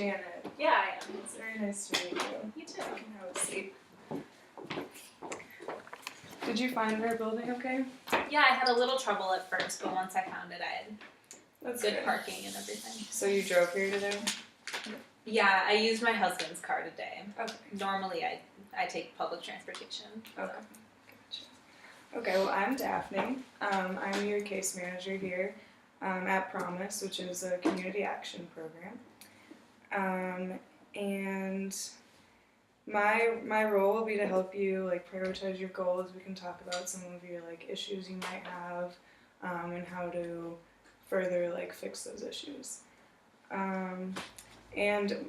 Janet. Yeah, I am. It's very nice to meet you. You too. You can have a seat. Did you find our building okay? Yeah, I had a little trouble at first, but once I found it, I had That's good parking and everything. So you drove here today? Yeah, I used my husband's car today. Okay. Normally, I take public transportation. Okay. Gotcha. Okay, well, I'm Daphne. I'm your case manager here at Promise, which is a community action program. And my role will be to help you prioritize your goals. We can talk about some of your issues you might have, and how to further fix those issues. And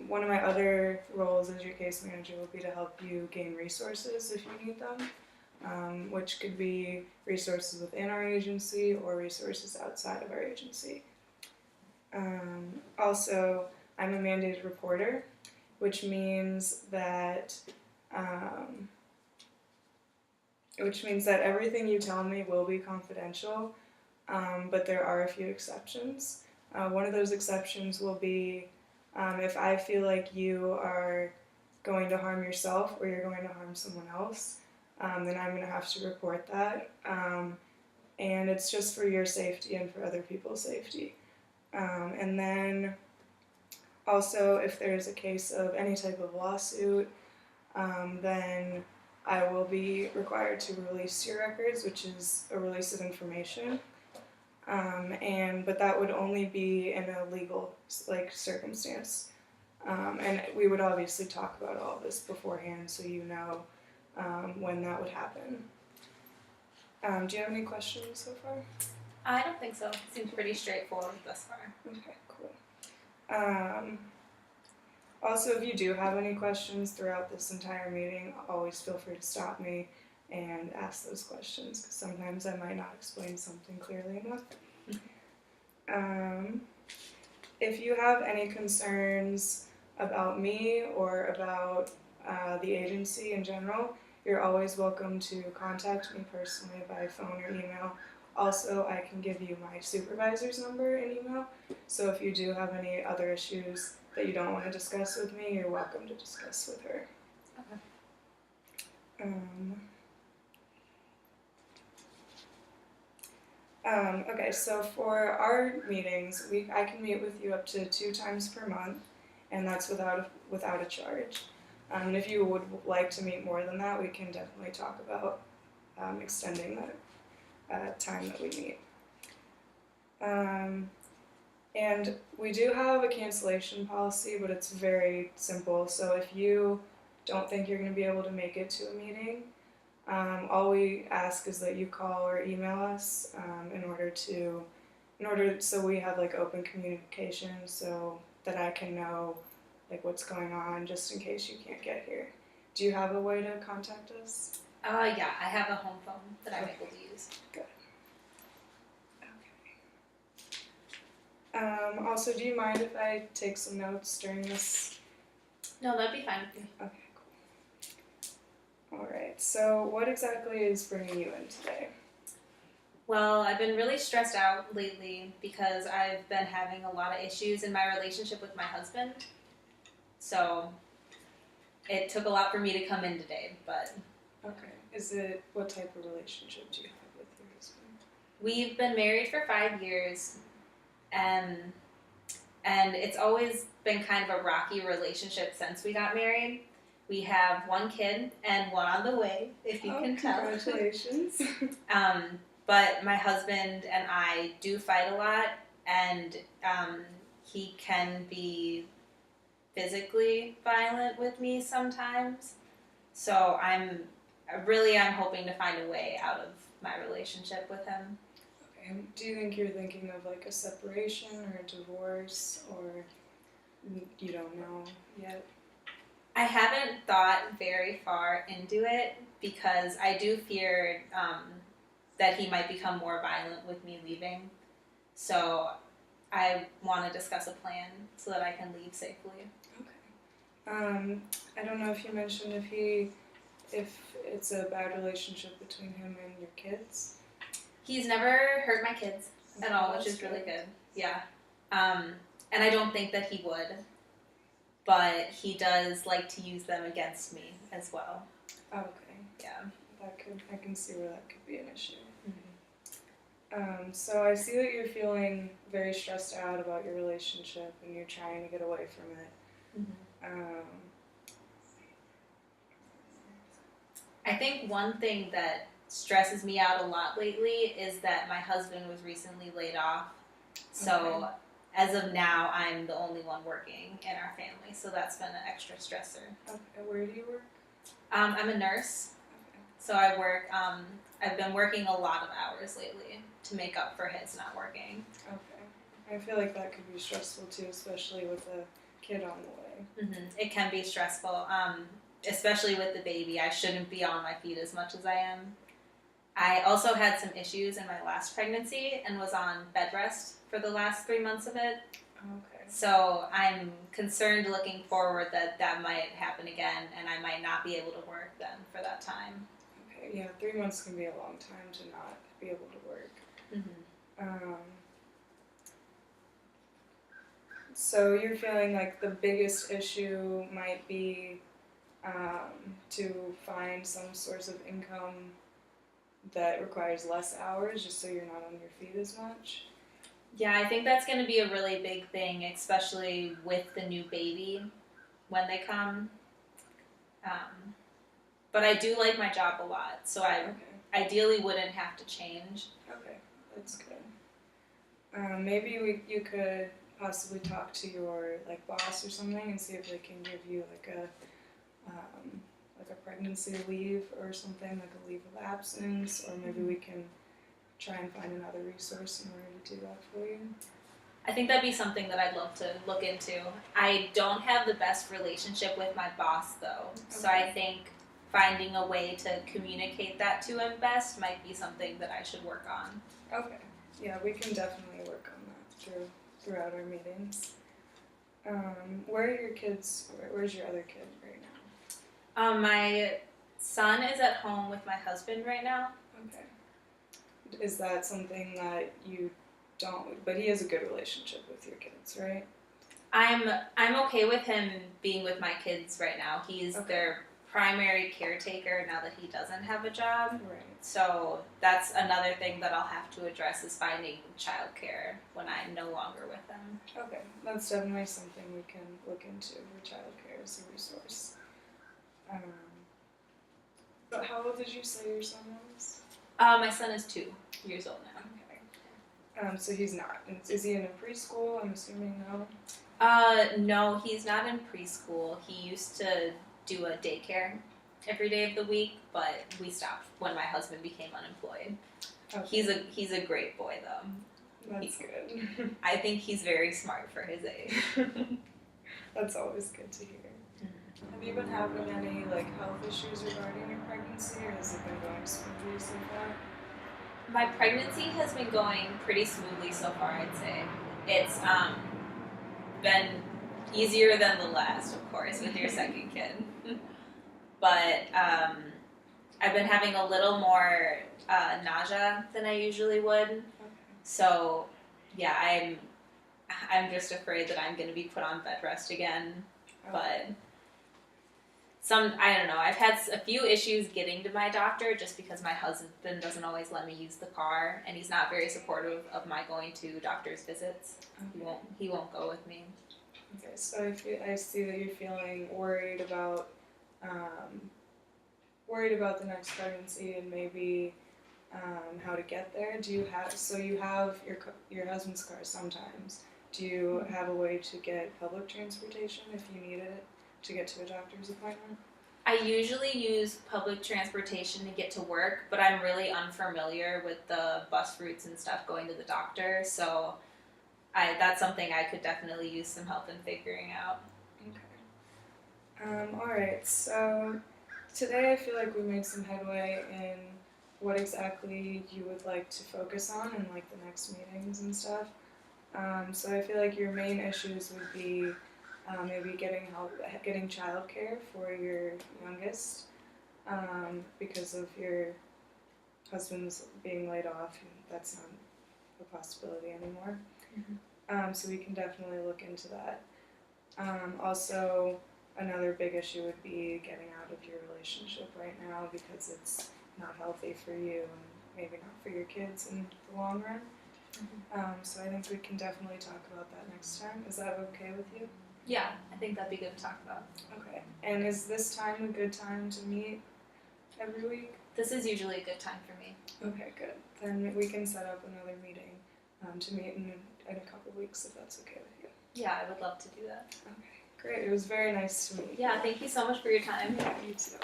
one of my other roles as your case manager will be to help you gain resources if you need them, which could be resources within our agency or resources outside of our agency. Also, I'm a mandated reporter, which means that everything you tell me will be confidential, but there are a few exceptions. One of those exceptions will be if I feel like you are going to harm yourself or you're going to harm someone else, then I'm going to have to report that. And it's just for your safety and for other people's safety. And then also, if there's a case of any type of lawsuit, then I will be required to release your records, which is a release of information. But that would only be in a legal circumstance. And we would obviously talk about all of this beforehand so you know when that would happen. Do you have any questions so far? I don't think so. It seems pretty straightforward thus far. Okay, cool. Also, if you do have any questions throughout this entire meeting, always feel free to stop me and ask those questions, because sometimes I might not explain something clearly enough. If you have any concerns about me or about the agency in general, you're always welcome to contact me personally by phone or email. Also, I can give you my supervisor's number and email, so if you do have any other issues that you don't want to discuss with me, you're welcome to discuss with her. Okay, so for our meetings, I can meet with you up to 2 times per month, and that's without a charge. And if you would like to meet more than that, we can definitely talk about extending that time that we meet. And we do have a cancellation policy, but it's very simple. So if you don't think you're going to be able to make it to a meeting, all we ask is that you call or email us in order so we have open communication, so that I can know what's going on just in case you can't get here. Do you have a way to contact us? Yeah, I have a home phone that I'm able to use. Good. Okay. Also, do you mind if I take some notes during this? No, that'd be fine with me. Okay, cool. Alright, so what exactly is bringing you in today? Well, I've been really stressed out lately because I've been having a lot of issues in my relationship with my husband. So it took a lot for me to come in today, but... Okay. What type of relationship do you have with your husband? We've been married for 5 years, and it's always been kind of a rocky relationship since we got married. We have 1 kid and 1 on the way, if you can tell. Congratulations. But my husband and I do fight a lot, and he can be physically violent with me sometimes. So I'm hoping to find a way out of my relationship with him. Okay. Do you think you're thinking of a separation or a divorce, or you don't know yet? I haven't thought very far into it because I do fear that he might become more violent with me leaving. So I want to discuss a plan so that I can leave safely. Okay. I don't know if you mentioned if it's a bad relationship between him and your kids. He's never hurt my kids at all, which is really good. Yeah. And I don't think that he would. but he does like to use them against me as well. Okay. Yeah. I can see where that could be an issue. Mm-hmm. So I see that you're feeling very stressed out about your relationship and you're trying to get away from it. Mm-hmm. Um, I think one thing that stresses me out a lot lately is that my husband was recently laid off. So as of now, I'm the only one working in our family. So that's been an extra stressor. okay, where do you work? I'm a nurse. Okay. So I work, I've been working a lot of hours lately to make up for his not working. Okay. I feel like that could be stressful too, especially with a kid on the way. Mm-hmm. It can be stressful, especially with the baby. I shouldn't be on my feet as much as I am. I also had some issues in my last pregnancy and was on bed rest for the last 3 months of it. Okay. So I'm concerned looking forward that that might happen again and I might not be able to work then for that time. Okay, yeah, 3 months can be a long time to not be able to work. Mm-hmm. So you're feeling like the biggest issue might be to find some source of income that requires less hours, just so you're not on your feet as much. Yeah, I think that's going to be a really big thing, especially with the new baby when they come. But I do like my job a lot, so I ideally wouldn't have to change. Okay, that's good. You could possibly talk to your boss or something and see if they can give you a pregnancy leave or something, like a leave of absence, or maybe we can try and find another resource in order to do that for you. I think that'd be something that I'd love to look into. I don't have the best relationship with my boss though, so I think finding a way to communicate that to him best might be something that I should work on. Okay. Yeah, we can definitely work on that throughout our meetings. Where are your kids? Where's your other kid right now? My son is at home with my husband right now. Okay. Is that something that you don't? But he has a good relationship with your kids, right? I'm okay with him being with my kids right now. He's their primary caretaker now that he doesn't have a job. Right. So that's another thing that I'll have to address is finding childcare when I'm no longer with them. Okay, that's definitely something we can look into for childcare as a resource. But how old did you say your son was? My son is 2 years old now. Okay. So he's not. Is he in a preschool? I'm assuming no. No, he's not in preschool. He used to do a daycare every day of the week, but we stopped when my husband became unemployed. Okay. He's a great boy though. That's good. I think he's very smart for his age. That's always good to hear. Mm-hmm. Have you been having any health issues regarding your pregnancy, or has it been going smoothly so far? My pregnancy has been going pretty smoothly so far, I'd say. It's been easier than the last, of course, with your second kid. But I've been having a little more nausea than I usually would. Okay. So, yeah, I'm just afraid that I'm going to be put on bed rest again. Okay. But I don't know. I've had a few issues getting to my doctor just because my husband doesn't always let me use the car, and he's not very supportive of my going to doctor's visits. Okay. He won't go with me. Okay, so I see that you're feeling worried about the next pregnancy and maybe how to get there. You have your husband's car sometimes. Do you have a way to get public transportation if you needed it to get to a doctor's appointment? I usually use public transportation to get to work, but I'm really unfamiliar with the bus routes and stuff going to the doctor, so that's something I could definitely use some help in figuring out. Okay. Alright, so today I feel like we made some headway in what exactly you would like to focus on in the next meetings and stuff. So I feel like your main issues would be maybe getting childcare for your youngest because of your husband's being laid off. That's not a possibility anymore. Mm-hmm. So we can definitely look into that. Also, another big issue would be getting out of your relationship right now because it's not healthy for you and maybe not for your kids in the long run. So I think we can definitely talk about that next time. Is that okay with you? Yeah, I think that'd be good to talk about. Okay. And is this time a good time to meet every week? This is usually a good time for me. Okay, good. Then we can set up another meeting to meet in a couple weeks if that's okay with you. Yeah, I would love to do that. Okay, great. It was very nice to meet you. Yeah, thank you so much for your time. Yeah, you too.